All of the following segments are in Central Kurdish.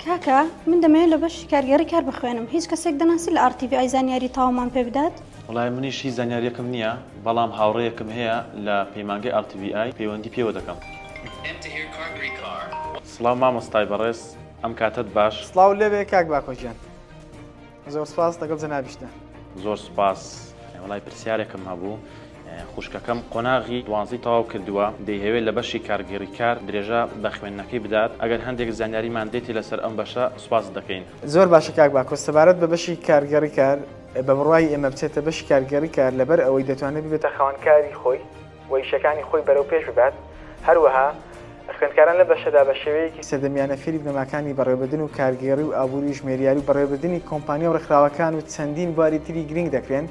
کاکە من دەمەوێت لە بەشی کارگەری کار بخوێنم هیچ کەسێک دەناسی لە RTV زانیاری تاوامان پێ بدات؟ وڵای منیش هیچ زانیاریەکەم نییە بەڵام هاوڕێیەکم هەیە لە پەیمانگەی RTV پەیوەندی پێوە دەکەم. سڵاو مامۆستای بەڕێز ئەم کاتت باش. سڵاو لێبێ کاک باکۆجیان. زۆر سپاس لەگەڵ جەنابیشتە. زۆر سپاس. وڵای پرسیارێکم هەبوو. خوشکەکەم قۆناغی 12 تەواو کردووە دەیهەوێت لە بەشی کارگەری کار درێژە بە خوێندنەکەی بدات ئەگەر هەندێک زانیاریمان دێتی لەسەر ئەم بەشە سوپاس دەکەین. زۆر باشە کاک باکۆ سەبارەت بە بەشی کارگەری کار بە بڕوای ئێمە بچێتە بەشی کارگەری کار لەبەر ئەوەی دەتوانێت ببێتە خاوەنکاری خۆی و ئیشەکانی خۆی بەرەو پێش ببات هەروەها خوێندکاران لە بەشەدا بە شێوەیەکی سەردەمیانە فێری بنەماکانی بەڕێوەبردن و کارگێڕی و ئابووری ژمێریاری و بەڕێوەبردننی کۆمپانیا و ڕێکخراوەکان و چەندین بواری تری گرنگ دەکرێن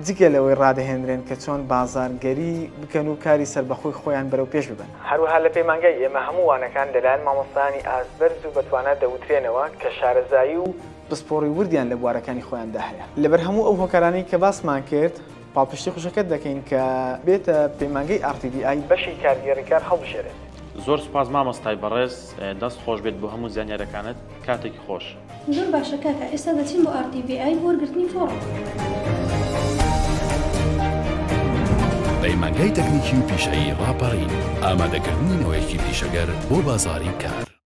جگە لەوەی ڕادەهێنرێن کە چۆن بازارگەری بکەن و کاری سەربەخۆی خۆیان بەرەو پێش ببن. هەروەها لە پەیمانگای ئێمە هەموو وانەکان لەلایەن مامۆستایانی ئاسبەرز و بەتوانە دەوترێنەوە کە شارەزایی و پسپۆڕی وردیان لە بوارەکانی خۆیاندا هەیە. لەبەر هەموو ئەو هۆکارانەی کە باسمان کرد پاڵپشتی خوشەکەت دەکەین کە بێتە پەیمانگەی RTV بەشی کارگێڕی کار هەڵبژێرێت. زۆر سوپاس مامۆستای بەڕێز دەست خۆش بێت بۆ هەموو زانیارەکانت کاتێکی خۆش. زۆر باشە کاکە ئێستا دەچین بۆ RTV بۆ وەرگرتنی فۆڕم. پەیمانگای تەکنیکی و پیشەیی ڕاپەڕین ئامادەکردنی نەوەیەکی پیشەگەر بۆ بازاری کار.